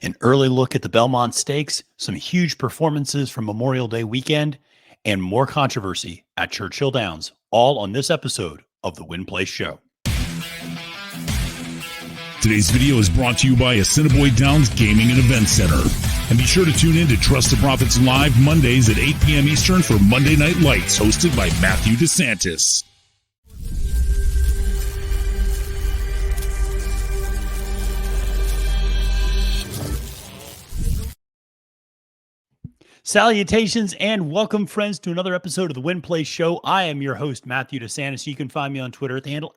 An early look at the Belmont Stakes, some huge performances from Memorial Day weekend, and more controversy at Churchill Downs, all on this episode of the Win Place Show. Today's video is brought to you by Assiniboia Downs Gaming and Event Center. And be sure to tune in to Trust the Profits Live Mondays at 8 p.m. Eastern for Monday Night Lights, hosted by Matthew DeSantis. Salutations and welcome, friends, to another episode of the Win Place Show. I am your host, Matthew DeSantis. You can find me on Twitter at the handle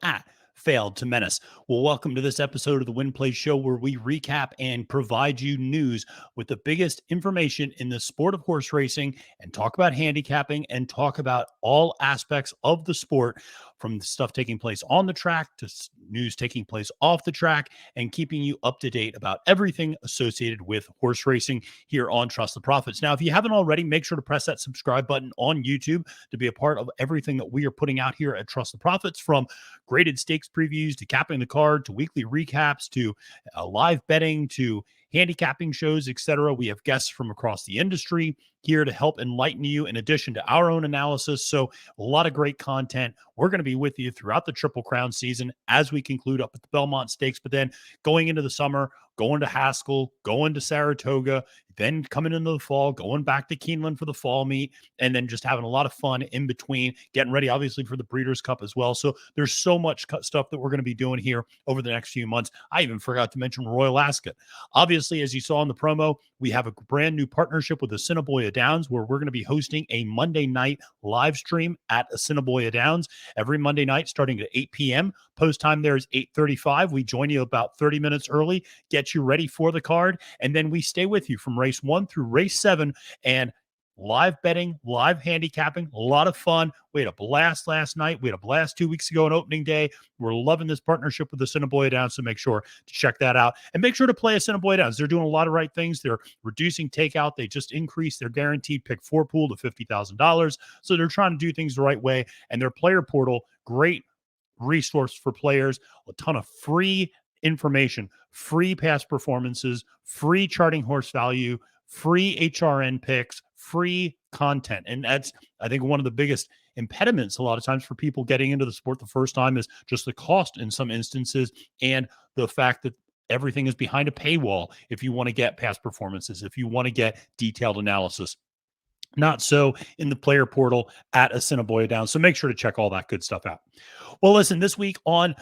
@Failed to Menace. Well, welcome to this episode of the Win Place Show, where we recap and provide you news with the biggest information in the sport of horse racing and talk about handicapping and talk about all aspects of the sport, from the stuff taking place on the track to news taking place off the track, and keeping you up to date about everything associated with horse racing here on Trust the Profits. Now, if you haven't already, make sure to press that subscribe button on YouTube to be a part of everything that we are putting out here at Trust the Profits, from graded stakes previews to capping the card to weekly recaps to live betting to handicapping shows, etc. We have guests from across the industry here to help enlighten you, in addition to our own analysis. So a lot of great content. We're going to be with you throughout the Triple Crown season as we conclude up at the Belmont Stakes, but then going into the summer, going to Haskell, going to Saratoga, then coming into the fall, going back to Keeneland for the fall meet, and then just having a lot of fun in between, getting ready, obviously, for the Breeders' Cup as well. So there's so much stuff that we're going to be doing here over the next few months. I even forgot to mention Royal Ascot. Obviously, as you saw in the promo, we have a brand new partnership with Assiniboia Downs, where we're going to be hosting a Monday night live stream at Assiniboia Downs every Monday night starting at 8 p.m. Post time there is 8:35. We join you about 30 minutes early, get you ready for the card, and then we stay with you from race 1 through race 7, and live betting, live handicapping, a lot of fun. We had a blast last night. We had a blast 2 weeks ago on opening day. We're loving this partnership with the Assiniboia Downs, so make sure to check that out. And make sure to play Assiniboia Downs. They're doing a lot of right things. They're reducing takeout. They just increased their guaranteed pick 4 pool to $50,000. So they're trying to do things the right way. And their player portal, great resource for players, a ton of free information, free past performances, free charting horse value, free HRN picks, free content. And that's, I think, one of the biggest impediments a lot of times for people getting into the sport the first time is just the cost in some instances, and the fact that everything is behind a paywall if you want to get past performances, if you want to get detailed analysis. Not so in the player portal at Assiniboia Downs. So make sure to check all that good stuff out. Well, listen, this week on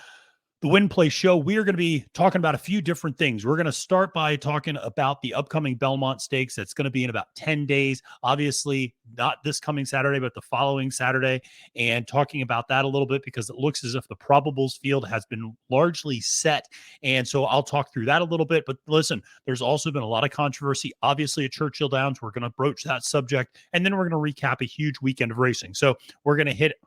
the Win Place Show, we are going to be talking about a few different things. We're going to start by talking about the upcoming Belmont Stakes. That's going to be in about 10 days. Obviously, not this coming Saturday, but the following Saturday, and talking about that a little bit because it looks as if the probables field has been largely set. And so I'll talk through that a little bit. But listen, there's also been a lot of controversy, obviously, at Churchill Downs. We're going to broach that subject, and then we're going to recap a huge weekend of racing. So we're going to hit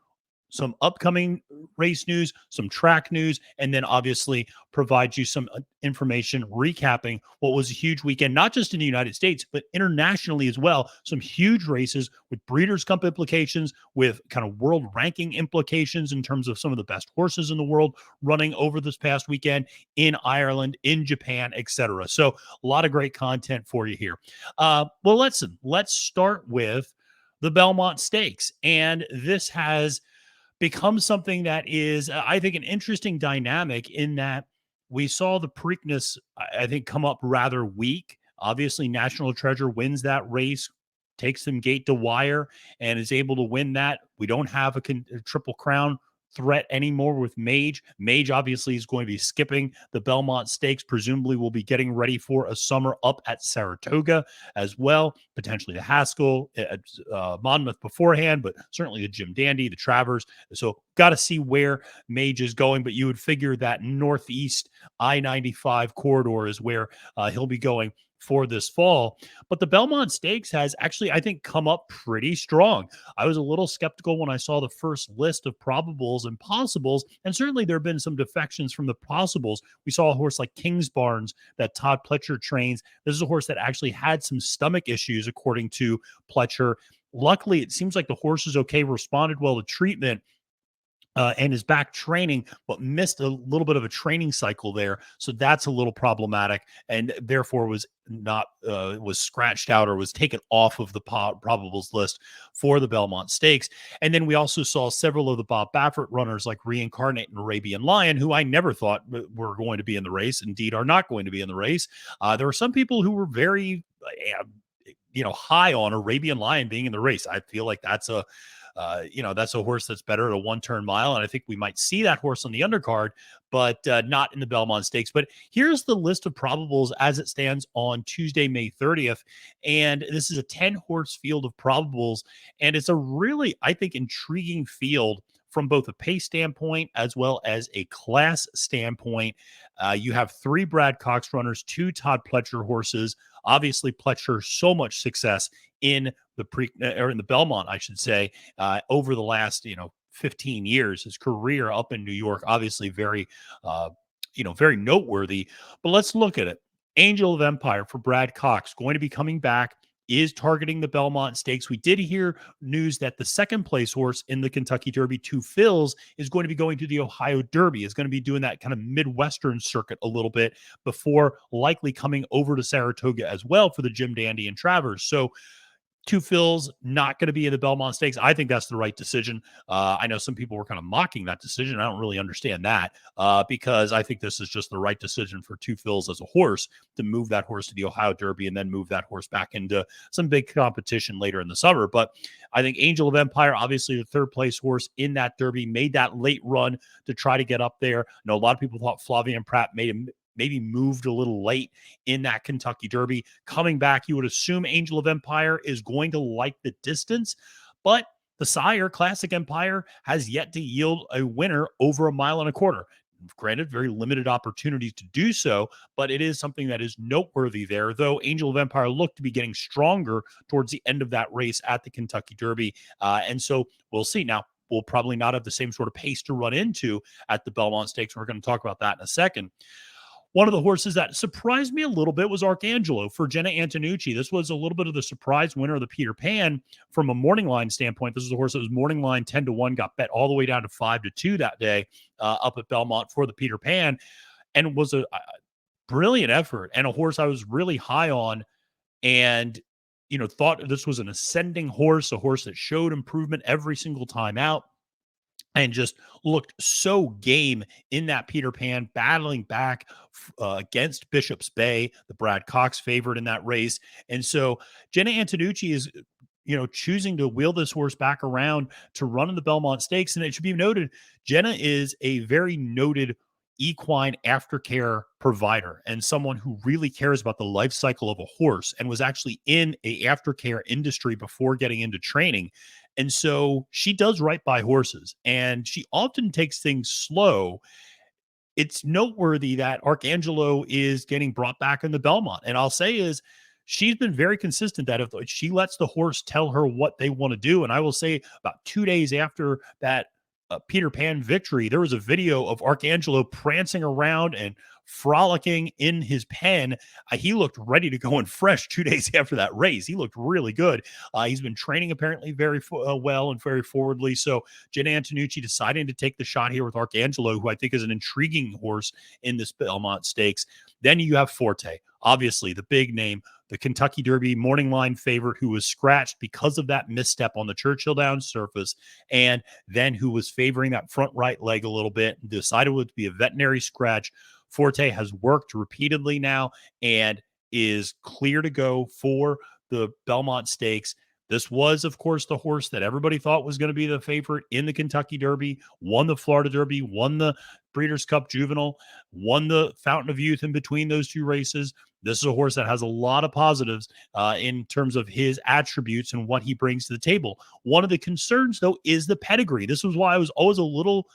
some upcoming race news, some track news, and then obviously provide you some information recapping what was a huge weekend, not just in the United States, but internationally as well. Some huge races with Breeders' Cup implications, with kind of world ranking implications in terms of some of the best horses in the world running over this past weekend in Ireland, in Japan, etc. So a lot of great content for you here. Well, let's start with the Belmont Stakes. And this has become something that is, I think, an interesting dynamic in that we saw the Preakness, I think, come up rather weak. Obviously, National Treasure wins that race, takes them gate to wire, and is able to win that. We don't have a Triple Crown threat anymore with Mage. Mage obviously is going to be skipping the Belmont Stakes. Presumably will be getting ready for a summer up at Saratoga as well, potentially the Haskell, Monmouth beforehand, but certainly the Jim Dandy, the Travers. So got to see where Mage is going, but you would figure that northeast I-95 corridor is where he'll be going for this fall. But the Belmont Stakes has actually, I think, come up pretty strong. I was a little skeptical when I saw the first list of probables and possibles, and certainly there have been some defections from the possibles. We saw a horse like Kingsbarns that Todd Pletcher trains. This is a horse that actually had some stomach issues, according to Pletcher. Luckily, it seems like the horse is okay, responded well to treatment, and is back training, but missed a little bit of a training cycle there. So that's a little problematic, and therefore was scratched out or was taken off of the probables list for the Belmont Stakes. And then we also saw several of the Bob Baffert runners like Reincarnate and Arabian Lion, who I never thought were going to be in the race, indeed are not going to be in the race. There were some people who were very high on Arabian Lion being in the race. I feel like that's a horse that's better at a 1-turn mile. And I think we might see that horse on the undercard, but not in the Belmont Stakes. But here's the list of probables as it stands on Tuesday, May 30th. And this is a 10-horse field of probables. And it's a really, I think, intriguing field from both a pace standpoint as well as a class standpoint. You have 3 Brad Cox runners, 2 Todd Pletcher horses. Obviously, Pletcher, so much success in the Belmont, I should say, over the last 15 years. His career up in New York, obviously very very noteworthy. But let's look at it. Angel of Empire for Brad Cox, going to be coming back, is targeting the Belmont Stakes. We did hear news that the second place horse in the Kentucky Derby, Two Phils, is going to be going to the Ohio Derby, is going to be doing that kind of Midwestern circuit a little bit before likely coming over to Saratoga as well for the Jim Dandy and Travers. So Two Phils not going to be in the Belmont Stakes. I think that's the right decision. I know some people were kind of mocking that decision. I don't really understand that because I think this is just the right decision for Two Phils as a horse to move that horse to the Ohio Derby and then move that horse back into some big competition later in the summer. But I think Angel of Empire, obviously the third place horse in that Derby, made that late run to try to get up there. I know a lot of people thought Flavien Prat maybe moved a little late in that Kentucky Derby. Coming back, you would assume Angel of Empire is going to like the distance, but the sire, Classic Empire, has yet to yield a winner over 1.25 miles. Granted, very limited opportunities to do so, but it is something that is noteworthy there, though Angel of Empire looked to be getting stronger towards the end of that race at the Kentucky Derby. And so we'll see. Now, we'll probably not have the same sort of pace to run into at the Belmont Stakes. We're going to talk about that in a second. One of the horses that surprised me a little bit was Arcangelo for Jenna Antonucci. This was a little bit of the surprise winner of the Peter Pan from a morning line standpoint. This is a horse that was morning line 10-1, got bet all the way down to 5-2 that day up at Belmont for the Peter Pan, and was a brilliant effort and a horse I was really high on and thought this was an ascending horse, a horse that showed improvement every single time out. And just looked so game in that Peter Pan, battling back against Bishop's Bay, the Brad Cox favorite in that race. And so Jenna Antonucci is, choosing to wheel this horse back around to run in the Belmont Stakes. And it should be noted, Jenna is a very noted equine aftercare provider and someone who really cares about the life cycle of a horse and was actually in a aftercare industry before getting into training. And so she does right by horses and she often takes things slow. It's noteworthy that Arcangelo is getting brought back in the Belmont. And I'll say is she's been very consistent that if she lets the horse tell her what they want to do. And I will say about 2 days after that Peter Pan victory, there was a video of Arcangelo prancing around and frolicking in his pen. He looked ready to go and fresh 2 days after that race. He looked really good. He's been training apparently very well and very forwardly. So Jenna Antonucci deciding to take the shot here with Arcangelo, who I think is an intriguing horse in this Belmont Stakes. Then you have Forte, obviously the big name, the Kentucky Derby morning line favorite who was scratched because of that misstep on the Churchill Downs surface, and then who was favoring that front right leg a little bit and decided it would be a veterinary scratch. Forte has worked repeatedly now and is clear to go for the Belmont Stakes. This was, of course, the horse that everybody thought was going to be the favorite in the Kentucky Derby, won the Florida Derby, won the Breeders' Cup Juvenile, won the Fountain of Youth in between those two races. This is a horse that has a lot of positives in terms of his attributes and what he brings to the table. One of the concerns, though, is the pedigree. This was why I was always a little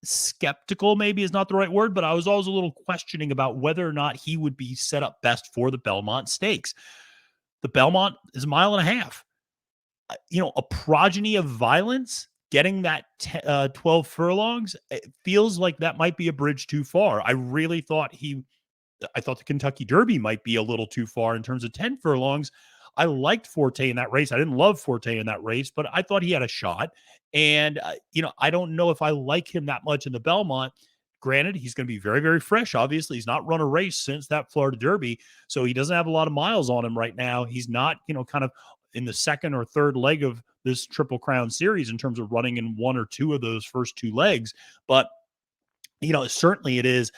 skeptical, maybe is not the right word, but I was always a little questioning about whether or not he would be set up best for the Belmont Stakes. The Belmont is 1.5 miles. A progeny of violence, getting that 12 furlongs, it feels like that might be a bridge too far. I thought the Kentucky Derby might be a little too far in terms of 10 furlongs. I liked Forte in that race. I didn't love Forte in that race, but I thought he had a shot. And, I don't know if I like him that much in the Belmont. Granted, he's going to be very, very fresh. Obviously, he's not run a race since that Florida Derby, so he doesn't have a lot of miles on him right now. He's not, kind of in the second or third leg of this Triple Crown series in terms of running in one or two of those first two legs. But, certainly it is,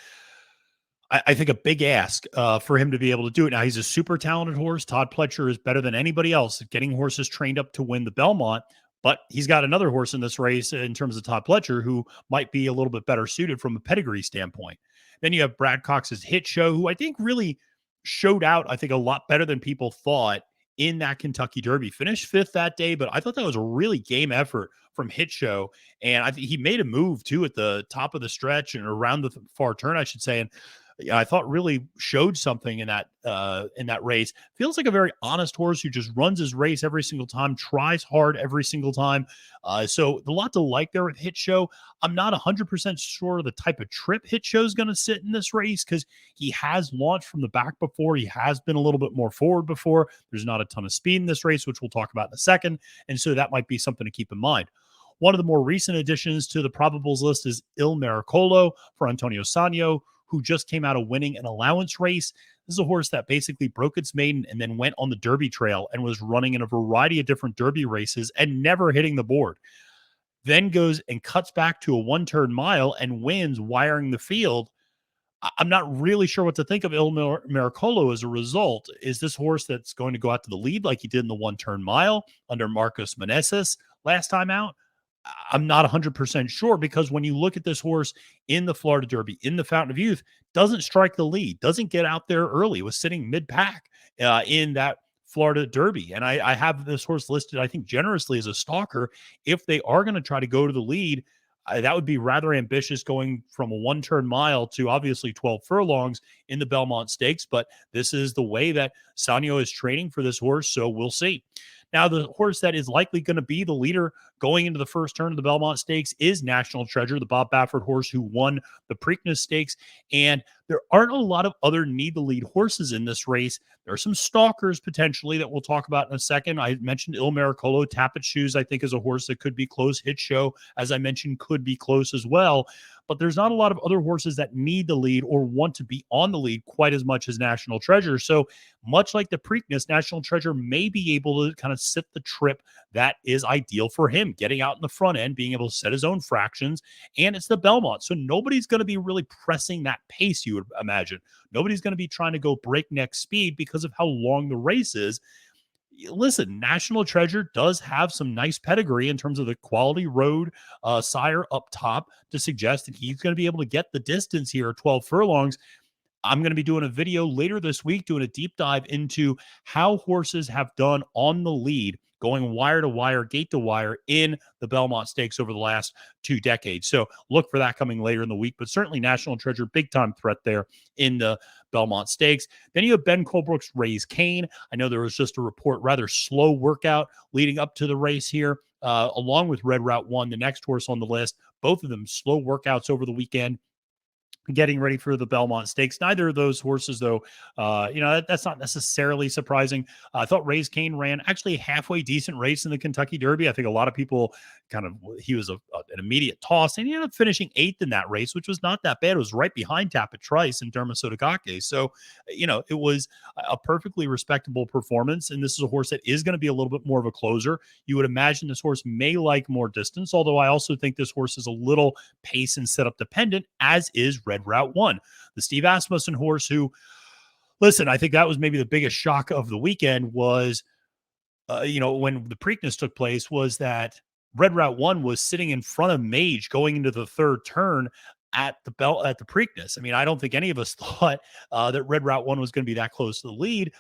I think, a big ask for him to be able to do it. Now, he's a super talented horse. Todd Pletcher is better than anybody else at getting horses trained up to win the Belmont. But he's got another horse in this race in terms of Todd Pletcher who might be a little bit better suited from a pedigree standpoint. Then you have Brad Cox's Hit Show, who I think really showed out, I think, a lot better than people thought in that Kentucky Derby. Finished fifth that day, but I thought that was a really game effort from Hit Show. And I think he made a move, too, at the top of the stretch and around the far turn, I should say. And I thought really showed something in that race. Feels like a very honest horse who just runs his race every single time, tries hard every single time. So a lot to like there with Hit Show. I'm not 100% sure the type of trip Hit Show is going to sit in this race because he has launched from the back before. He has been a little bit more forward before. There's not a ton of speed in this race, which we'll talk about in a second. And so that might be something to keep in mind. One of the more recent additions to the probables list is Il Miracolo for Antonio Sagno, who just came out of winning an allowance race. This is a horse that basically broke its maiden and then went on the Derby trail and was running in a variety of different Derby races and never hitting the board. Then goes and cuts back to a one-turn mile and wins, wiring the field. I'm not really sure what to think of Il Miracolo as a result. Is this horse that's going to go out to the lead like he did in the one-turn mile under Marcos Meneses last time out? I'm not 100% sure, because when you look at this horse in the Florida Derby, in the Fountain of Youth, doesn't strike the lead, doesn't get out there early, was sitting mid-pack in that Florida Derby. And I have this horse listed, I think, generously as a stalker. If they are going to try to go to the lead, that would be rather ambitious, going from a one-turn mile to obviously 12 furlongs in the Belmont Stakes. But this is the way that Sagno is training for this horse, so we'll see. Now, the horse that is likely going to be the leader going into the first turn of the Belmont Stakes is National Treasure, the Bob Baffert horse who won the Preakness Stakes. And there aren't a lot of other need-to-lead horses in this race. There are some stalkers potentially that we'll talk about in a second. I mentioned Il Miracolo. Tapit Shoes, I think, is a horse that could be close. Hit Show, as I mentioned, could be close as well. But there's not a lot of other horses that need the lead or want to be on the lead quite as much as National Treasure. So much like the Preakness, National Treasure may be able to kind of sit the trip that is ideal for him, getting out in the front end, being able to set his own fractions. And it's the Belmont, so nobody's going to be really pressing that pace, you would imagine. Nobody's going to be trying to go breakneck speed because of how long the race is. Listen, National Treasure does have some nice pedigree in terms of the quality road sire up top to suggest that he's going to be able to get the distance here at 12 furlongs. I'm going to be doing a video later this week, doing a deep dive into how horses have done on the lead, going wire to wire, gate to wire in the Belmont Stakes over the last 2 decades. So look for that coming later in the week, but certainly National Treasure, big time threat there in the Belmont Stakes. Then you have Ben Colebrook's Raise Cane. I know there was just a report, rather slow workout leading up to the race here, along with Red Route 1, the next horse on the list. Both of them slow workouts over the weekend, getting ready for the Belmont Stakes. Neither of those horses, though, that's not necessarily surprising. I thought Raise Cane ran actually a halfway decent race in the Kentucky Derby. I think a lot of people he was an immediate toss, and he ended up finishing 8th in that race, which was not that bad. It was right behind Tapit Trice and Derma Sotogake. So, it was a perfectly respectable performance. And this is a horse that is going to be a little bit more of a closer. You would imagine this horse may like more distance, although I also think this horse is a little pace and setup dependent, as is Red Route 1, the Steve Asmussen horse who, listen, I think that was maybe the biggest shock of the weekend was, when the Preakness took place, was that Red Route 1 was sitting in front of Mage going into the third turn at the Preakness. I mean, I don't think any of us thought that Red Route 1 was going to be that close to the lead.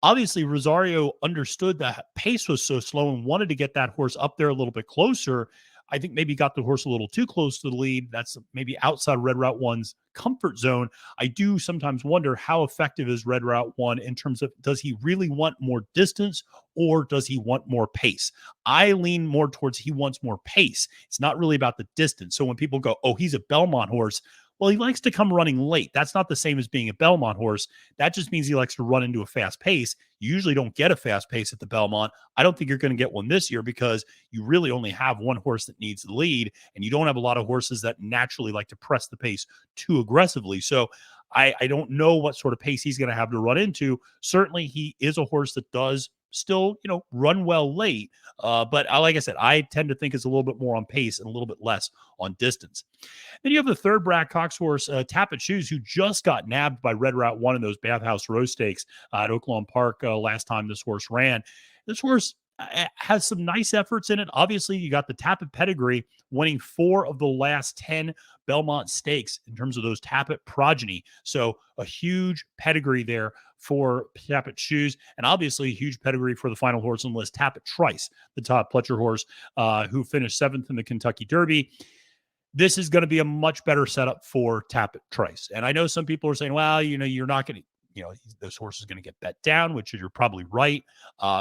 Obviously, Rosario understood that pace was so slow and wanted to get that horse up there a little bit closer. I think maybe got the horse a little too close to the lead. That's maybe outside Red Route 1's comfort zone. I do sometimes wonder how effective is Red Route 1 in terms of, does he really want more distance or does he want more pace? I lean more towards he wants more pace. It's not really about the distance. So when people go, oh, he's a Belmont horse, Well, he likes to come running late. That's not the same as being a Belmont horse. That just means he likes to run into a fast pace. You usually don't get a fast pace at the Belmont. I don't think you're going to get one this year because you really only have one horse that needs the lead, and you don't have a lot of horses that naturally like to press the pace too aggressively. So I don't know what sort of pace he's going to have to run into. Certainly, he is a horse that does still, run well late. But like I said, I tend to think it's a little bit more on pace and a little bit less on distance. Then you have the third Brad Cox horse, Tapit Trice, who just got nabbed by Red Route 1 in those Bathhouse Row Stakes at Oaklawn Park last time this horse ran. This horse has some nice efforts in it. Obviously, you got the Tapit pedigree, winning 4 of the last 10 Belmont Stakes in terms of those Tapit progeny. So a huge pedigree there for Tapit Trice, and obviously a huge pedigree for the final horse on the list, Tapit Trice, the top Pletcher horse, who finished 7th in the Kentucky Derby. This is going to be a much better setup for Tapit Trice. And I know some people are saying, well, you're not going to, this horse is going to get bet down, which you're probably right.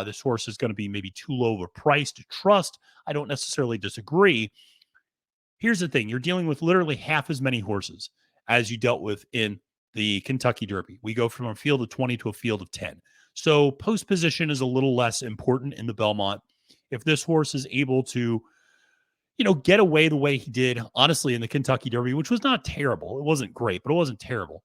This horse is going to be maybe too low of a price to trust. I don't necessarily disagree. Here's the thing. You're dealing with literally half as many horses as you dealt with in the Kentucky Derby. We go from a field of 20 to a field of 10. So post position is a little less important in the Belmont. If this horse is able to, get away the way he did, honestly, in the Kentucky Derby, which was not terrible. It wasn't great, but it wasn't terrible.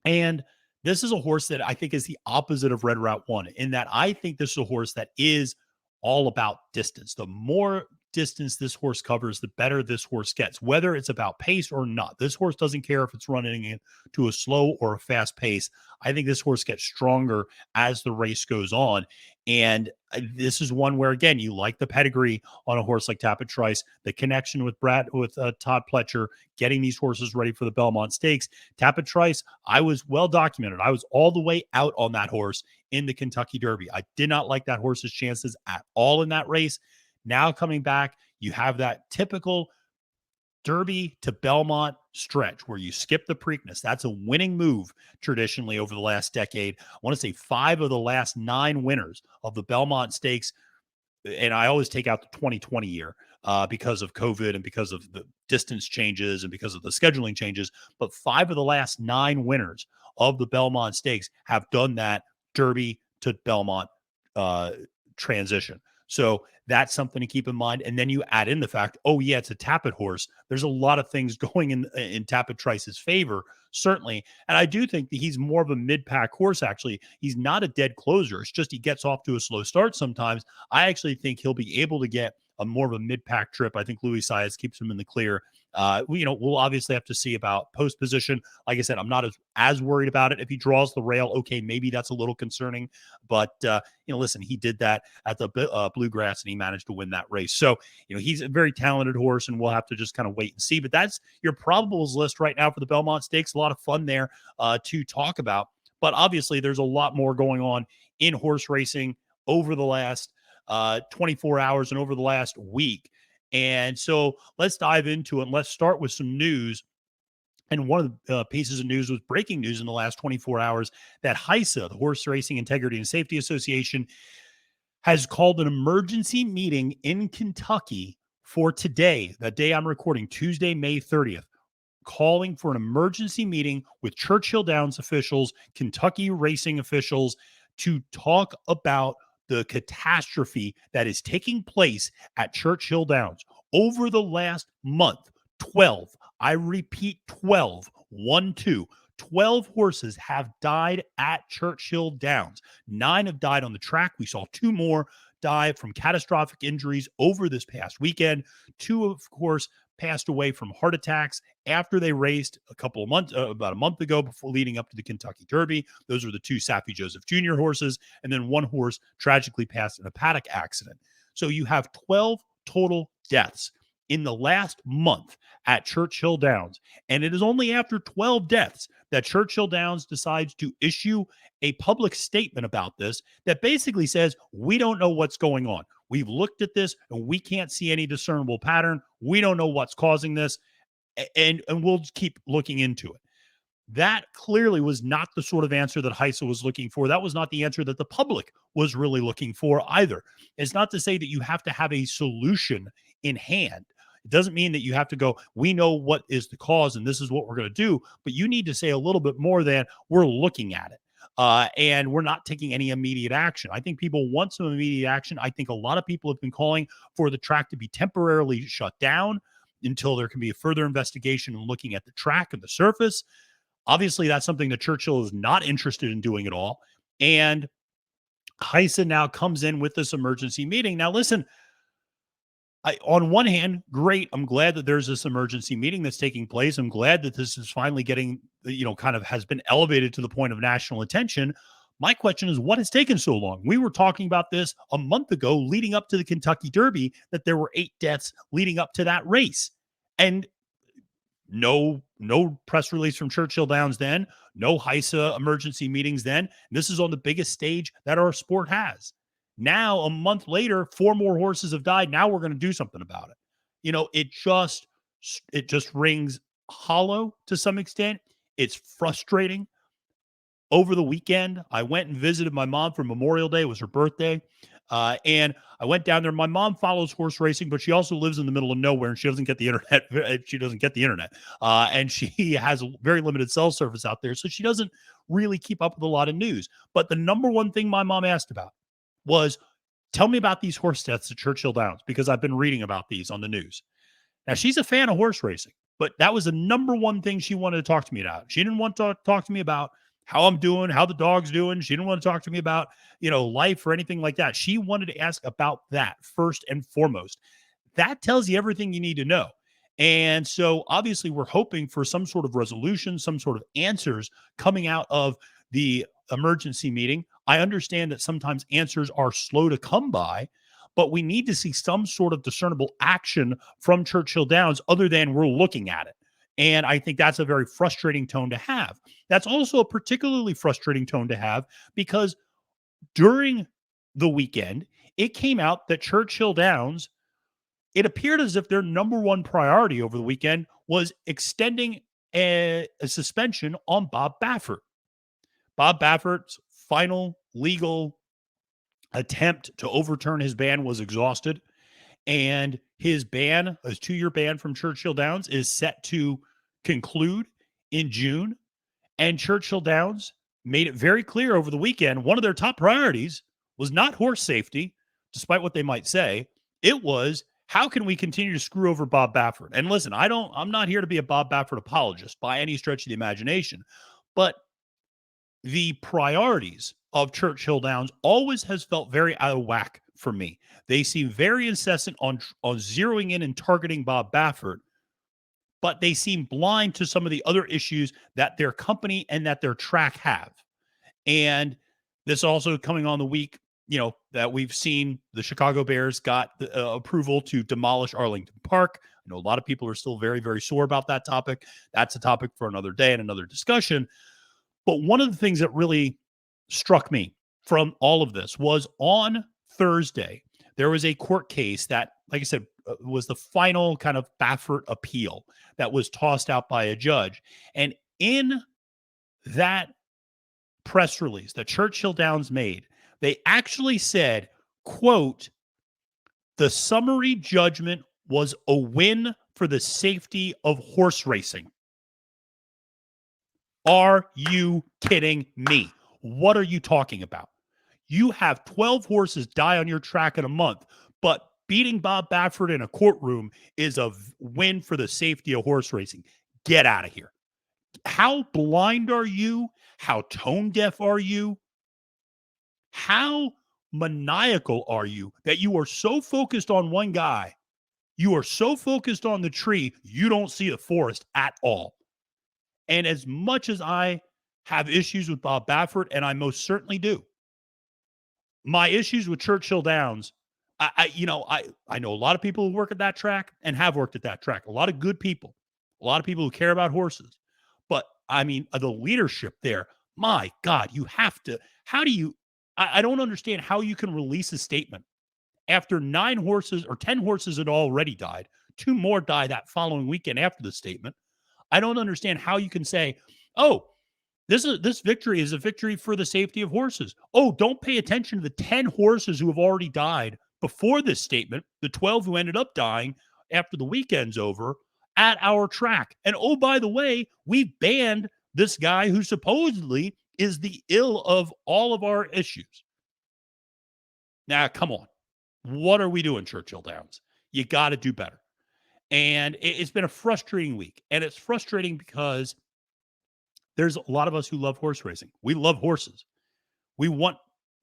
And this is a horse that I think is the opposite of Red Route 1 in that I think this is a horse that is all about distance. The more distance this horse covers, the better this horse gets, whether it's about pace or not. This horse doesn't care if it's running into a slow or a fast pace. I think this horse gets stronger as the race goes on. And this is one where, again, you like the pedigree on a horse like Tapit Trice, the connection with Todd Pletcher, getting these horses ready for the Belmont Stakes. Tapit Trice, I was well documented. I was all the way out on that horse in the Kentucky Derby. I did not like that horse's chances at all in that race. Now coming back, you have that typical Derby to Belmont stretch where you skip the Preakness. That's a winning move traditionally over the last decade. I want to say 5 of the last 9 winners of the Belmont Stakes, and I always take out the 2020 year because of COVID and because of the distance changes and because of the scheduling changes, but 5 of the last 9 winners of the Belmont Stakes have done that Derby to Belmont transition. So that's something to keep in mind. And then you add in the fact, it's a Tapit horse. There's a lot of things going in Tapit Trice's favor, certainly. And I do think that he's more of a mid-pack horse, actually. He's not a dead closer. It's just he gets off to a slow start sometimes. I actually think he'll be able to get a more of a mid-pack trip. I think Louis Saez keeps him in the clear. We'll obviously have to see about post position. Like I said, I'm not as worried about it. If he draws the rail, okay, maybe that's a little concerning. But, listen, he did that at the Bluegrass and he managed to win that race. So, he's a very talented horse and we'll have to just kind of wait and see. But that's your probables list right now for the Belmont Stakes. A lot of fun there to talk about. But obviously, there's a lot more going on in horse racing over the last 24 hours and over the last week. And so let's dive into it. And let's start with some news. And one of the pieces of news was breaking news in the last 24 hours that HISA, the Horse Racing Integrity and Safety Association, has called an emergency meeting in Kentucky for today, the day I'm recording, Tuesday, May 30th, calling for an emergency meeting with Churchill Downs officials, Kentucky racing officials, to talk about the catastrophe that is taking place at Churchill Downs. Over the last month, 12, I repeat 12, 12 horses have died at Churchill Downs. 9 have died on the track. We saw 2 more die from catastrophic injuries over this past weekend. 2, of course, passed away from heart attacks after they raced about a month ago before leading up to the Kentucky Derby. Those were the 2 Saffie Joseph Jr. horses. And then 1 horse tragically passed in a paddock accident. So you have 12 total deaths in the last month at Churchill Downs. And it is only after 12 deaths that Churchill Downs decides to issue a public statement about this that basically says, we don't know what's going on. We've looked at this and we can't see any discernible pattern. We don't know what's causing this. And we'll keep looking into it. That clearly was not the sort of answer that HISA was looking for. That was not the answer that the public was really looking for either. It's not to say that you have to have a solution in hand. It doesn't mean that you have to go, we know what is the cause and this is what we're going to do, but you need to say a little bit more than we're looking at it. And we're not taking any immediate action. I think people want some immediate action. I think a lot of people have been calling for the track to be temporarily shut down until there can be a further investigation and looking at the track and the surface. Obviously, that's something that Churchill is not interested in doing at all. And Heisa now comes in with this emergency meeting. Now, listen, on one hand, great. I'm glad that there's this emergency meeting that's taking place. I'm glad that this is finally getting, kind of has been elevated to the point of national attention. My question is, what has taken so long? We were talking about this a month ago leading up to the Kentucky Derby, that there were 8 deaths leading up to that race. And no press release from Churchill Downs then, no Heisa emergency meetings then. This is on the biggest stage that our sport has. Now, a month later, 4 more horses have died. Now we're going to do something about it. It just rings hollow to some extent. It's frustrating. Over the weekend, I went and visited my mom for Memorial Day. It was her birthday. And I went down there. My mom follows horse racing, but she also lives in the middle of nowhere and she doesn't get the internet. And she has a very limited cell service out there. So she doesn't really keep up with a lot of news. But the number one thing my mom asked about was, tell me about these horse deaths at Churchill Downs, because I've been reading about these on the news. Now, she's a fan of horse racing, but that was the number one thing she wanted to talk to me about. She didn't want to talk to me about how I'm doing, how the dog's doing. She didn't want to talk to me about, life or anything like that. She wanted to ask about that first and foremost. That tells you everything you need to know. And so obviously we're hoping for some sort of resolution, some sort of answers coming out of the emergency meeting. I understand that sometimes answers are slow to come by, but we need to see some sort of discernible action from Churchill Downs other than we're looking at it. And I think that's a very frustrating tone to have. That's also a particularly frustrating tone to have because during the weekend, it came out that Churchill Downs, it appeared as if their number one priority over the weekend was extending a suspension on Bob Baffert. Bob Baffert's final legal attempt to overturn his ban was exhausted. And his 2-year ban from Churchill Downs is set to conclude in June. And Churchill Downs made it very clear over the weekend, one of their top priorities was not horse safety, despite what they might say. It was, how can we continue to screw over Bob Baffert? And listen, I'm not here to be a Bob Baffert apologist by any stretch of the imagination, but the priorities of Churchill Downs always has felt very out of whack for me. They seem very incessant on zeroing in and targeting Bob Baffert, but they seem blind to some of the other issues that their company and that their track have. And this also coming on the week, that we've seen the Chicago Bears got the approval to demolish Arlington Park. I know a lot of people are still very, very sore about that topic. That's a topic for another day and another discussion. But one of the things that really struck me from all of this was on Thursday, there was a court case that, like I said, was the final kind of Baffert appeal that was tossed out by a judge. And in that press release that Churchill Downs made, they actually said, quote, the summary judgment was a win for the safety of horse racing. Are you kidding me? What are you talking about? You have 12 horses die on your track in a month, but beating Bob Baffert in a courtroom is a win for the safety of horse racing. Get out of here. How blind are you? How tone deaf are you? How maniacal are you that you are so focused on one guy? You are so focused on the tree, you don't see the forest at all. And as much as I have issues with Bob Baffert, and I most certainly do, my issues with Churchill Downs, I know a lot of people who work at that track and have worked at that track. A lot of good people, a lot of people who care about horses. But I mean, the leadership there, my God, you have to. How do you? I don't understand how you can release a statement after 9 horses or 10 horses had already died. 2 more died that following weekend after the statement. I don't understand how you can say, oh, this victory is a victory for the safety of horses. Oh, don't pay attention to the 10 horses who have already died before this statement, the 12 who ended up dying after the weekend's over at our track. And oh, by the way, we banned this guy who supposedly is the ill of all of our issues. Now, come on. What are we doing, Churchill Downs? You got to do better. And it's been a frustrating week. And it's frustrating because there's a lot of us who love horse racing. We love horses. We want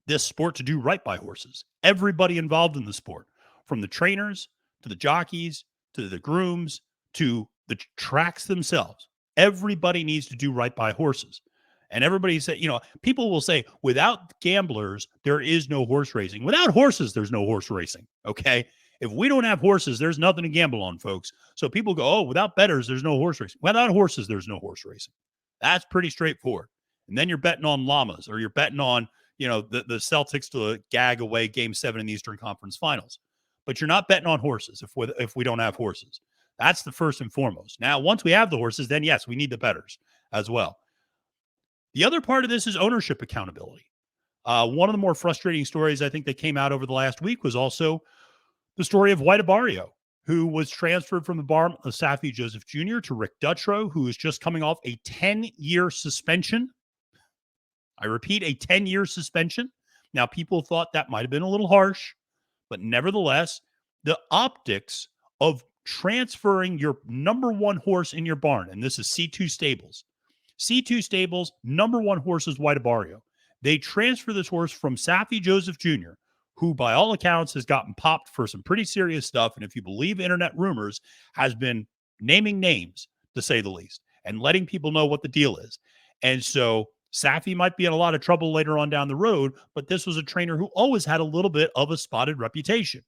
this sport to do right by horses. Everybody involved in the sport, from the trainers to the jockeys to the grooms to the tracks themselves. Everybody needs to do right by horses. And everybody said, people will say, without gamblers, there is no horse racing. Without horses, there's no horse racing. Okay. If we don't have horses, there's nothing to gamble on, folks. So people go, oh, without bettors, there's no horse racing. Without horses, there's no horse racing. That's pretty straightforward. And then you're betting on llamas, or you're betting on, the Celtics to gag away Game 7 in the Eastern Conference Finals. But you're not betting on horses if we don't have horses. That's the first and foremost. Now, once we have the horses, then yes, we need the bettors as well. The other part of this is ownership accountability. One of the more frustrating stories I think that came out over the last week was also the story of Barrio, who was transferred from the bar of Safi Joseph Jr. to Rick Dutrow, who is just coming off a 10-year suspension. I repeat, a 10-year suspension. Now, people thought that might have been a little harsh, but nevertheless, the optics of transferring your number one horse in your barn, and this is C2 Stables. C2 Stables, number one horse is Barrio. They transfer this horse from Safi Joseph Jr., who by all accounts has gotten popped for some pretty serious stuff, and if you believe internet rumors, has been naming names, to say the least, and letting people know what the deal is. And so Safi might be in a lot of trouble later on down the road, but this was a trainer who always had a little bit of a spotted reputation,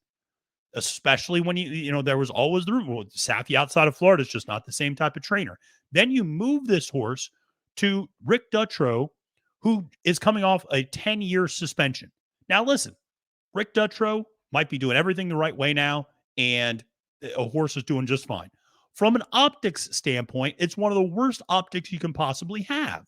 especially when there was always the rumor, Safi outside of Florida is just not the same type of trainer. Then you move this horse to Rick Dutrow, who is coming off a 10-year suspension. Now, listen, Rick Dutrow might be doing everything the right way now, and a horse is doing just fine. From an optics standpoint, it's one of the worst optics you can possibly have.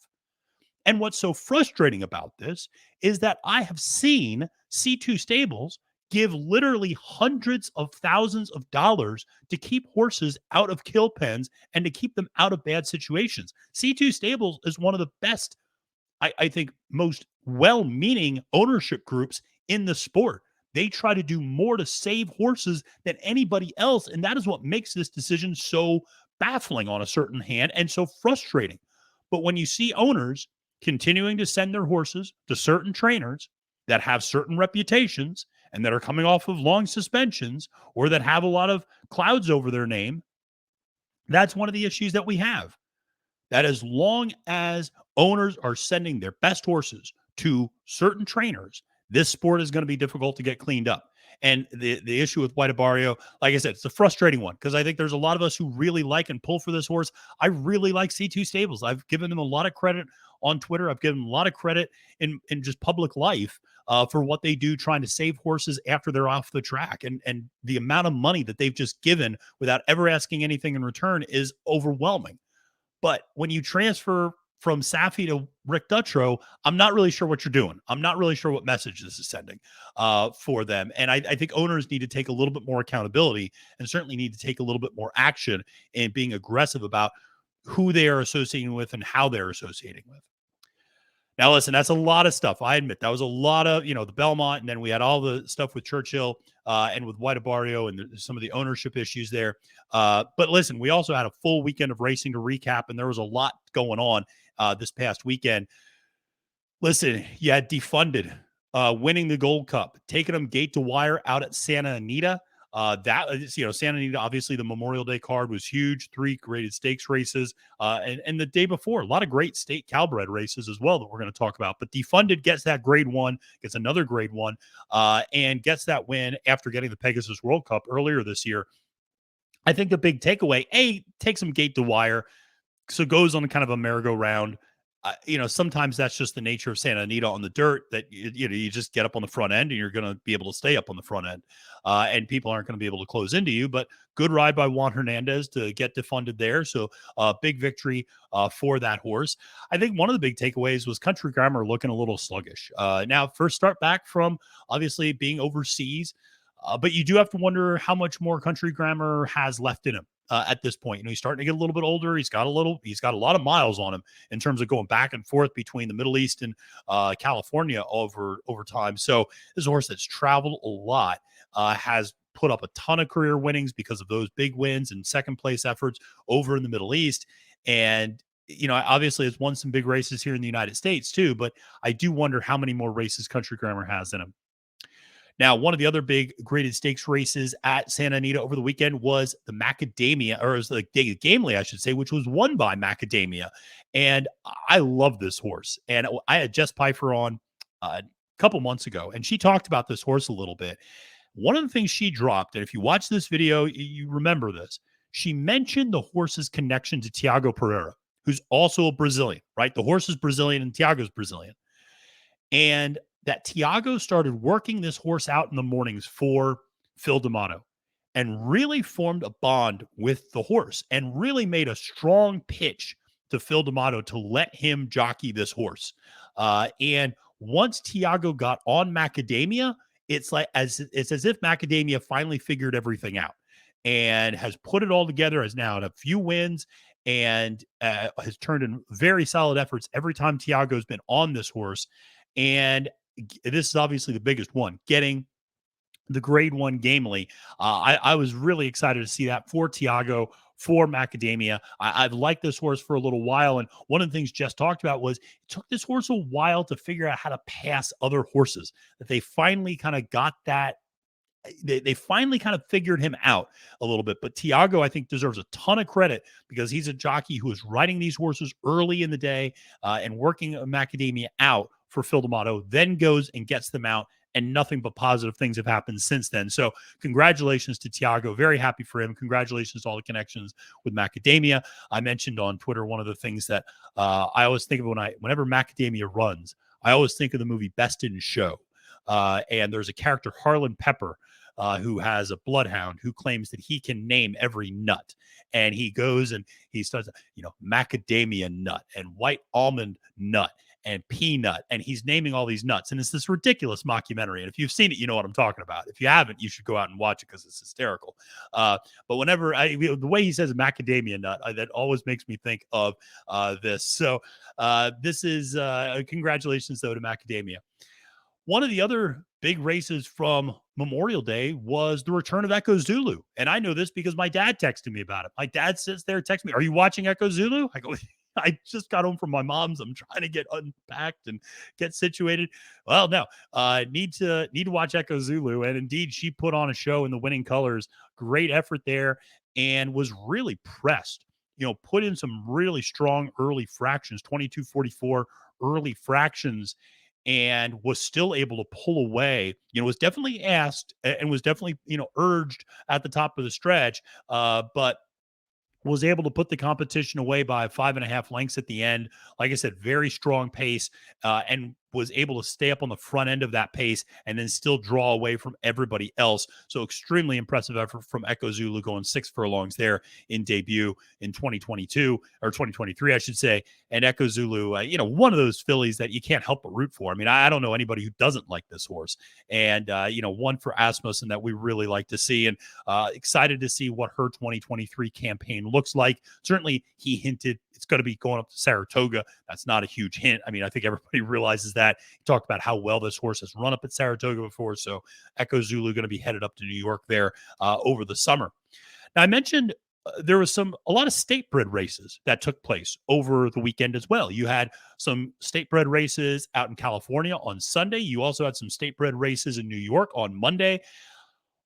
And what's so frustrating about this is that I have seen C2 Stables give literally hundreds of thousands of dollars to keep horses out of kill pens and to keep them out of bad situations. C2 Stables is one of the best, I think, most well-meaning ownership groups in the sport. They try to do more to save horses than anybody else, and that is what makes this decision so baffling on a certain hand and so frustrating. But when you see owners continuing to send their horses to certain trainers that have certain reputations and that are coming off of long suspensions or that have a lot of clouds over their name, that's one of the issues that we have. That as long as owners are sending their best horses to certain trainers, this sport is going to be difficult to get cleaned up. And the issue with Barrio, like I said, it's a frustrating one because I think there's a lot of us who really like and pull for this horse. I really like C2 Stables. I've given them a lot of credit on Twitter. I've given them a lot of credit in just public life for what they do trying to save horses after they're off the track. And the amount of money that they've just given without ever asking anything in return is overwhelming. But when you transfer from Safi to Rick Dutrow, I'm not really sure what you're doing. I'm not really sure what message this is sending for them. And I think owners need to take a little bit more accountability and certainly need to take a little bit more action in being aggressive about who they are associating with and how they're associating with. Now, listen, that's a lot of stuff. I admit that was a lot of, the Belmont, and then we had all the stuff with Churchill and with Barrio and some of the ownership issues there. But listen, we also had a full weekend of racing to recap, and there was a lot going on this past weekend. Listen, you had Defunded winning the Gold Cup, taking them gate to wire out at Santa Anita. Santa Anita, obviously the Memorial Day card was huge, 3 graded stakes races. And the day before, a lot of great state Calbred races as well that we're going to talk about. But Defunded gets that grade 1, gets another grade 1, and gets that win after getting the Pegasus World Cup earlier this year. I think the big takeaway, takes them gate to wire, so goes on kind of a merry-go-round. Sometimes that's just the nature of Santa Anita on the dirt that, you just get up on the front end and you're going to be able to stay up on the front end. And people aren't going to be able to close into you, but good ride by Juan Hernandez to get Defunded there. So big victory for that horse. I think one of the big takeaways was Country Grammar looking a little sluggish. Now, first start back from obviously being overseas. But you do have to wonder how much more country grammar has left in him. At this point, he's starting to get a little bit older. He's got a lot of miles on him in terms of going back and forth between the Middle East and California over time. So this horse that's traveled a lot has put up a ton of career winnings because of those big wins and second place efforts over in the Middle East. And obviously it's won some big races here in the United States too, but I do wonder how many more races Country Grammar has in him. Now, one of the other big graded stakes races at Santa Anita over the weekend was the Macadamia, or it was the Gamely, I should say, which was won by Macadamia. And I love this horse. And I had Jess Pfeiffer on a couple months ago, and she talked about this horse a little bit. One of the things she dropped, and if you watch this video, you remember this. She mentioned the horse's connection to Thiago Pereira, who's also a Brazilian, right? The horse is Brazilian and Thiago's Brazilian. And that Thiago started working this horse out in the mornings for Phil D'Amato and really formed a bond with the horse and really made a strong pitch to Phil D'Amato to let him jockey this horse. And once Thiago got on Macadamia, it's as if Macadamia finally figured everything out and has put it all together, has now had a few wins and has turned in very solid efforts every time Thiago's been on this horse. And this is obviously the biggest one, getting the grade 1 Gamely. I was really excited to see that for Thiago, for Macadamia. I've liked this horse for a little while. And one of the things Jess talked about was it took this horse a while to figure out how to pass other horses, that they finally kind of got that. They finally kind of figured him out a little bit. But Thiago, I think, deserves a ton of credit because he's a jockey who is riding these horses early in the day and working Macadamia out for Phil D'Amato, then goes and gets them out, and nothing but positive things have happened since then. So congratulations to Thiago. Very happy for him. Congratulations to all the connections with Macadamia. I mentioned on Twitter one of the things that I always think of whenever Macadamia runs, I always think of the movie Best in Show. And there's a character, Harlan Pepper, who has a bloodhound who claims that he can name every nut. And he goes and he starts, macadamia nut and white almond nut and peanut, and he's naming all these nuts. And it's this ridiculous mockumentary. And if you've seen it, you know what I'm talking about. If you haven't, you should go out and watch it because it's hysterical. But whenever the way he says macadamia nut, that always makes me think of this. So this is congratulations, though, to Macadamia. One of the other big races from Memorial Day was the return of Echo Zulu. And I know this because my dad texted me about it. My dad sits there, texts me, "Are you watching Echo Zulu?" I go, "I just got home from my mom's. I'm trying to get unpacked and get situated." Well, no, need to watch Echo Zulu. And indeed, she put on a show in the winning colors. Great effort there and was really pressed. Put in some really strong early fractions, 22:44 early fractions, and was still able to pull away. Was definitely asked and was definitely, urged at the top of the stretch, but was able to put the competition away by 5.5 lengths at the end. Like I said, very strong pace, and was able to stay up on the front end of that pace and then still draw away from everybody else. So extremely impressive effort from Echo Zulu, going 6 furlongs there in debut in 2022 or 2023, I should say. And Echo Zulu, one of those fillies that you can't help but root for. I mean, I don't know anybody who doesn't like this horse. And, one for Asmussen that we really like to see, and excited to see what her 2023 campaign looks like. Certainly he hinted it's going to be going up to Saratoga. That's not a huge hint. I mean, I think everybody realizes that. He talked about how well this horse has run up at Saratoga before. So Echo Zulu going to be headed up to New York there over the summer. Now, I mentioned there was a lot of state-bred races that took place over the weekend as well. You had some state-bred races out in California on Sunday. You also had some state-bred races in New York on Monday.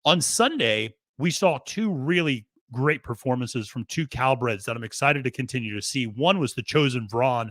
On Sunday, we saw two really great performances from two Calbreds that I'm excited to continue to see. One was the Chosen Vron.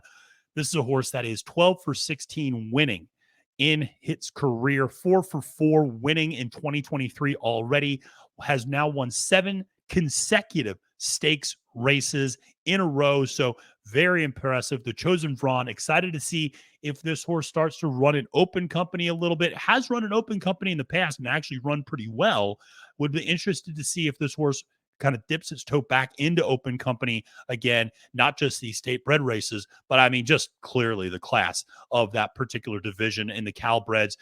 This is a horse that is 12 for 16 winning in its career, 4 for 4 winning in 2023 already, has now won 7 consecutive stakes races in a row. So very impressive. The Chosen Vron, excited to see if this horse starts to run an open company a little bit. Has run an open company in the past and actually run pretty well. Would be interested to see if this horse kind of dips its toe back into open company again, not just these state bred races, but I mean, just clearly the class of that particular division in the Calbreds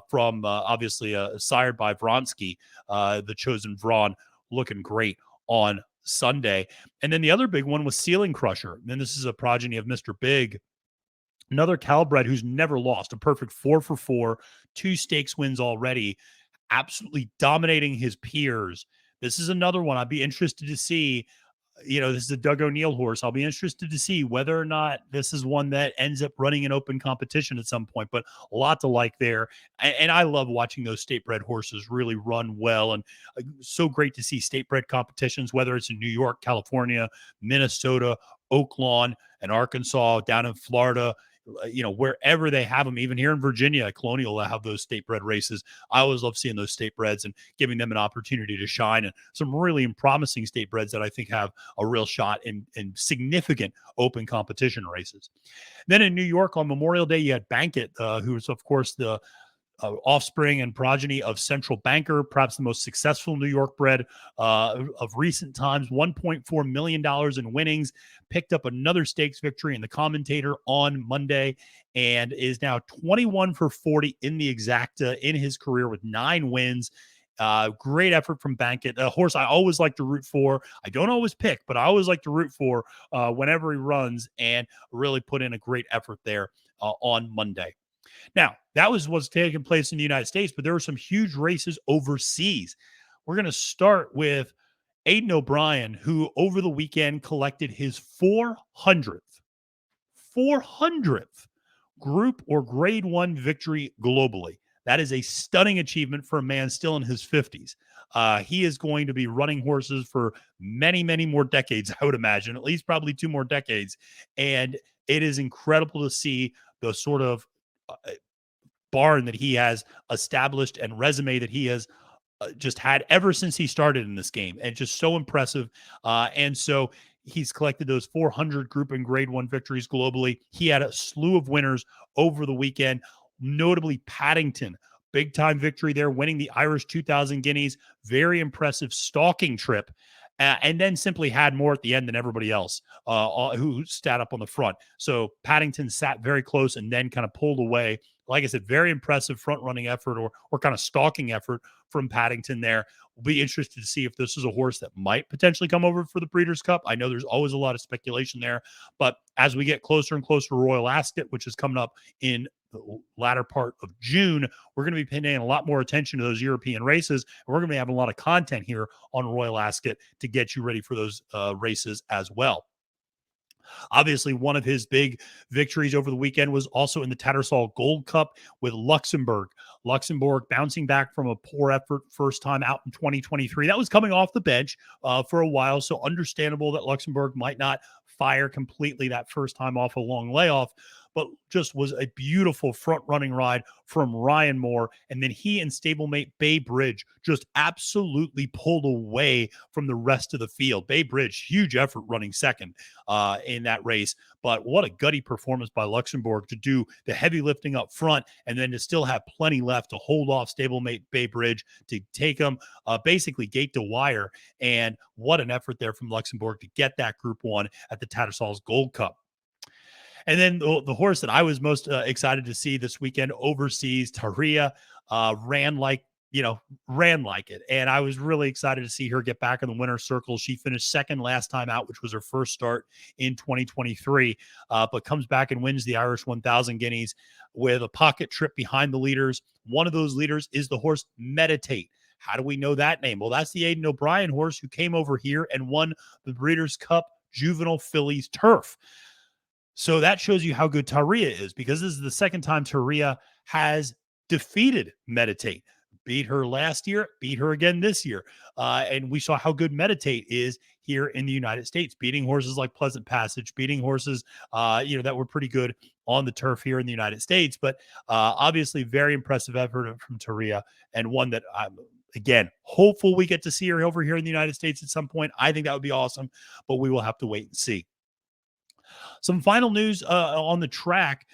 from obviously sired by Vronsky, the chosen Vron, looking great on Sunday. And then the other big one was Ceiling Crusher. And this is a progeny of Mr. Big, another Calbred who's never lost, a perfect 4-for-4, 2 stakes wins already, absolutely dominating his peers. This is another one I'd be interested to see. This is a Doug O'Neill horse. I'll be interested to see whether or not this is one that ends up running in open competition at some point, but a lot to like there. And I love watching those state bred horses really run well. And so great to see state bred competitions, whether it's in New York, California, Minnesota, Oaklawn, and Arkansas, down in Florida, wherever they have them, even here in Virginia, Colonial will have those state bred races. I always love seeing those state breds and giving them an opportunity to shine, and some really promising state breds that I think have a real shot in significant open competition races. Then in New York on Memorial Day, you had Bankit, who's of course the offspring and progeny of Central Banker, perhaps the most successful New York bred of recent times, $1.4 million in winnings, picked up another stakes victory in the Commentator on Monday, and is now 21 for 40 in the exacta in his career with 9 wins. Great effort from Bankit, a horse I always like to root for. I don't always pick, but I always like to root for whenever he runs, and really put in a great effort there on Monday. Now, that was what's taking place in the United States, but there were some huge races overseas. We're going to start with Aidan O'Brien, who over the weekend collected his 400th group or grade 1 victory globally. That is a stunning achievement for a man still in his 50s. He is going to be running horses for many, many more decades, I would imagine, at least probably 2 more decades. And it is incredible to see the sort of barn that he has established and resume that he has just had ever since he started in this game, and just so impressive. And so he's collected those 400 group and grade 1 victories globally. He had a slew of winners over the weekend, notably Paddington, big time victory there, winning the Irish 2000 Guineas, very impressive stalking trip. And then simply had more at the end than everybody else who sat up on the front. So Paddington sat very close and then kind of pulled away. Like I said, very impressive front-running effort or kind of stalking effort from Paddington there. We'll be interested to see if this is a horse that might potentially come over for the Breeders' Cup. I know there's always a lot of speculation there, but as we get closer and closer to Royal Ascot, which is coming up in the latter part of June, we're going to be paying a lot more attention to those European races. And we're going to be having a lot of content here on Royal Ascot to get you ready for those races as well. Obviously, one of his big victories over the weekend was also in the Tattersall Gold Cup with Luxembourg. Luxembourg bouncing back from a poor effort first time out in 2023. That was coming off the bench for a while, so understandable that Luxembourg might not fire completely that first time off a long layoff, but just was a beautiful front-running ride from Ryan Moore. And then he and stablemate Bay Bridge just absolutely pulled away from the rest of the field. Bay Bridge, huge effort running second in that race. But what a gutty performance by Luxembourg to do the heavy lifting up front and then to still have plenty left to hold off stablemate Bay Bridge to take them basically gate to wire. And what an effort there from Luxembourg to get that Group 1 at the Tattersall's Gold Cup. And then the horse that I was most excited to see this weekend overseas, Taria, ran like it. And I was really excited to see her get back in the winner's circle. She finished second last time out, which was her first start in 2023, but comes back and wins the Irish 1000 Guineas with a pocket trip behind the leaders. One of those leaders is the horse Meditate. How do we know that name? Well, that's the Aidan O'Brien horse who came over here and won the Breeders' Cup Juvenile Fillies Turf. So that shows you how good Taria is, because this is the second time Taria has defeated Meditate. Beat her last year, beat her again this year. And we saw how good Meditate is here in the United States, beating horses like Pleasant Passage, beating horses, that were pretty good on the turf here in the United States. But obviously very impressive effort from Taria, and one that I'm, again, hopeful we get to see her over here in the United States at some point. I think that would be awesome, but we will have to wait and see. Some final news on the track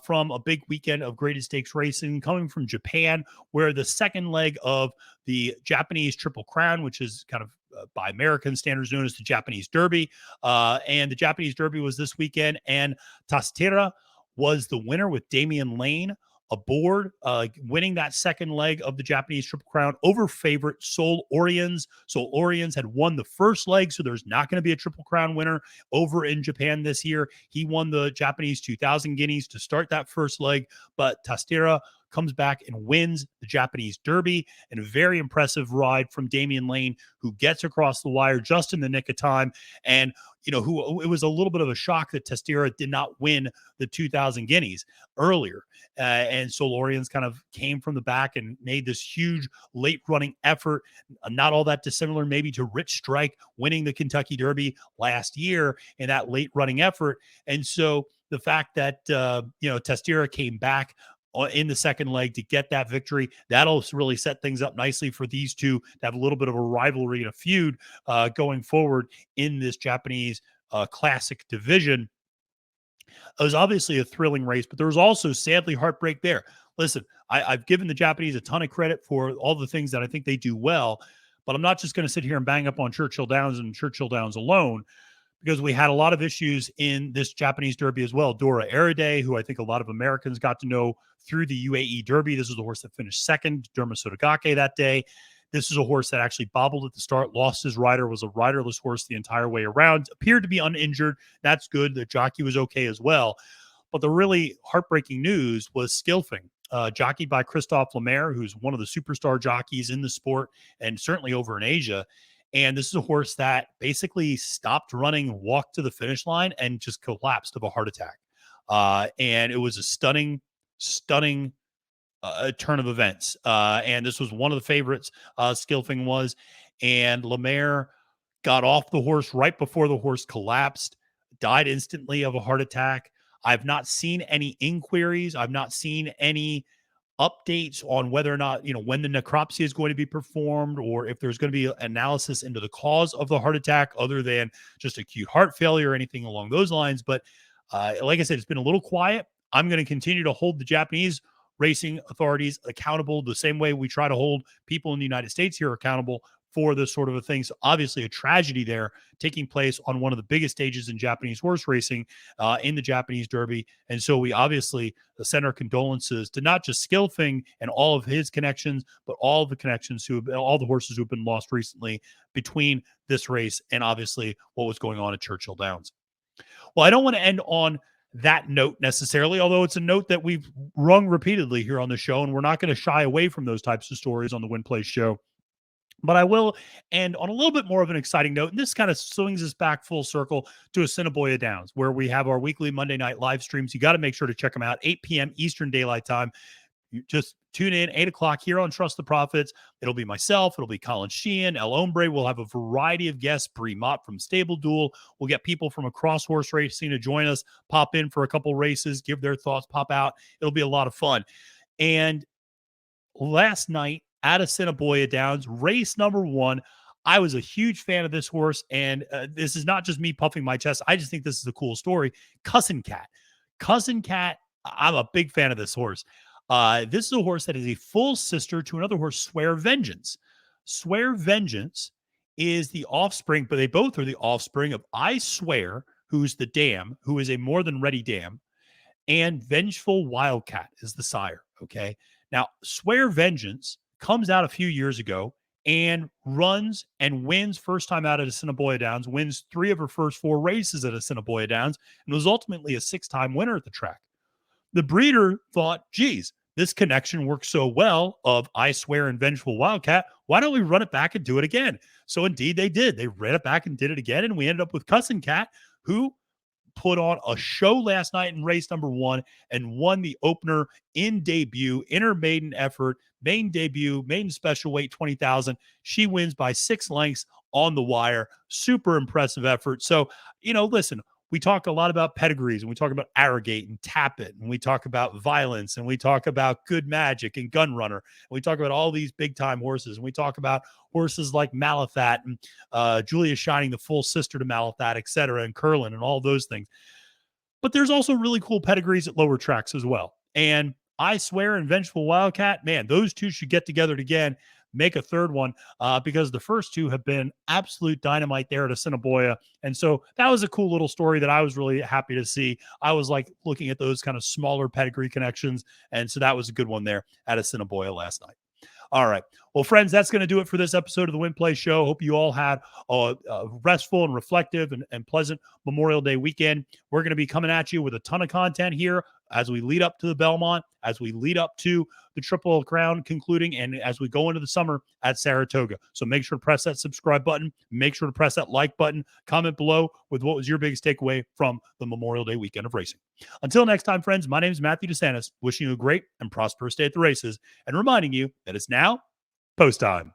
from a big weekend of graded stakes racing coming from Japan, where the second leg of the Japanese Triple Crown, which is kind of by American standards known as the Japanese Derby. And the Japanese Derby was this weekend, and Tastira was the winner with Damian Lane aboard, winning that second leg of the Japanese Triple Crown over favorite Seoul Oriens. Seoul Oriens had won the first leg, so there's not going to be a Triple Crown winner over in Japan this year. He won the Japanese 2,000 guineas to start that first leg, but Tastira comes back and wins the Japanese Derby, and a very impressive ride from Damian Lane, who gets across the wire just in the nick of time. And who it was a little bit of a shock that Tastira did not win the 2,000 guineas earlier. And Solorians kind of came from the back and made this huge late running effort, not all that dissimilar maybe to Rich Strike winning the Kentucky Derby last year in that late running effort. And so the fact that, Tastira came back in the second leg to get that victory, that'll really set things up nicely for these two to have a little bit of a rivalry and a feud going forward in this Japanese classic division. It was obviously a thrilling race, but there was also sadly heartbreak there. Listen, I've given the Japanese a ton of credit for all the things that I think they do well, but I'm not just going to sit here and bang up on Churchill Downs and Churchill Downs alone, because we had a lot of issues in this Japanese Derby as well. Dora Eride, who I think a lot of Americans got to know through the UAE Derby. This is the horse that finished second, Derma Sotogake, that day. This is a horse that actually bobbled at the start, lost his rider, was a riderless horse the entire way around, appeared to be uninjured. That's good. The jockey was okay as well. But the really heartbreaking news was Skilfing, jockeyed by Christophe Lemaire, who's one of the superstar jockeys in the sport and certainly over in Asia. And this is a horse that basically stopped running, walked to the finish line, and just collapsed of a heart attack. And it was a stunning turn of events. And this was one of the favorites, Skilfing was. And Lemaire got off the horse right before the horse collapsed, died instantly of a heart attack. I've not seen any inquiries. I've not seen any updates on whether or not, when the necropsy is going to be performed, or if there's going to be analysis into the cause of the heart attack other than just acute heart failure or anything along those lines. But like I said, it's been a little quiet. I'm going to continue to hold the Japanese racing authorities accountable the same way we try to hold people in the United States here accountable for this sort of a thing. So obviously a tragedy there taking place on one of the biggest stages in Japanese horse racing, in the Japanese Derby. And so we obviously send our condolences to not just Skilfing and all of his connections, but all the connections all the horses who've been lost recently between this race and obviously what was going on at Churchill Downs. Well, I don't want to end on that note necessarily, although it's a note that we've rung repeatedly here on the show, and we're not going to shy away from those types of stories on the Win Place show. But I will end on a little bit more of an exciting note, and this kind of swings us back full circle to Assiniboia Downs, where we have our weekly Monday night live streams. You got to make sure to check them out, 8 p.m. Eastern Daylight Time. You just tune in, 8 o'clock here on Trust the Profits. It'll be myself. It'll be Colin Sheehan, El Hombre. We'll have a variety of guests, Bree Mott from Stable Duel. We'll get people from across horse racing to join us, pop in for a couple races, give their thoughts, pop out. It'll be a lot of fun. And last night, at Assiniboia Downs, race number 1. I was a huge fan of this horse, and this is not just me puffing my chest. I just think this is a cool story. Cousin Cat. I'm a big fan of this horse. This is a horse that is a full sister to another horse, Swear Vengeance. Swear Vengeance is the offspring, but they both are the offspring of I Swear, who's the dam, who is a more than ready dam, and Vengeful Wildcat is the sire, okay? Now, Swear Vengeance comes out a few years ago and runs and wins first time out at Assiniboia Downs, wins 3 of her first 4 races at Assiniboia Downs, and was ultimately a 6-time winner at the track. The breeder thought, geez, this connection works so well of I Swear and Vengeful Wildcat. Why don't we run it back and do it again? So indeed they did. They ran it back and did it again, and we ended up with Cousin Cat, who put on a show last night in race number 1 and won the opener in debut, in her maiden effort, maiden debut, maiden special weight, 20,000. She wins by 6 lengths on the wire. Super impressive effort. So, listen, we talk a lot about pedigrees, and we talk about Arrogate and Tapit, and we talk about Violence, and we talk about Good Magic and Gun Runner. And we talk about all these big time horses, and we talk about horses like Malathat and Julia Shining, the full sister to Malathat, et cetera, and Curlin and all those things. But there's also really cool pedigrees at lower tracks as well. And I Swear and Vengeful Wildcat, man, those two should get together again. make a third one because the first two have been absolute dynamite there at Assiniboia. And so that was a cool little story that I was really happy to see. I was like looking at those kind of smaller pedigree connections. And so that was a good one there at Assiniboia last night. All right. Well, friends, that's going to do it for this episode of the Win Play Show. Hope you all had a restful and reflective and pleasant Memorial Day weekend. We're going to be coming at you with a ton of content here as we lead up to the Belmont, as we lead up to the Triple Crown concluding, and as we go into the summer at Saratoga. So make sure to press that subscribe button. Make sure to press that like button. Comment below with what was your biggest takeaway from the Memorial Day weekend of racing. Until next time, friends, my name is Matthew DeSantis, wishing you a great and prosperous day at the races and reminding you that it's now post time.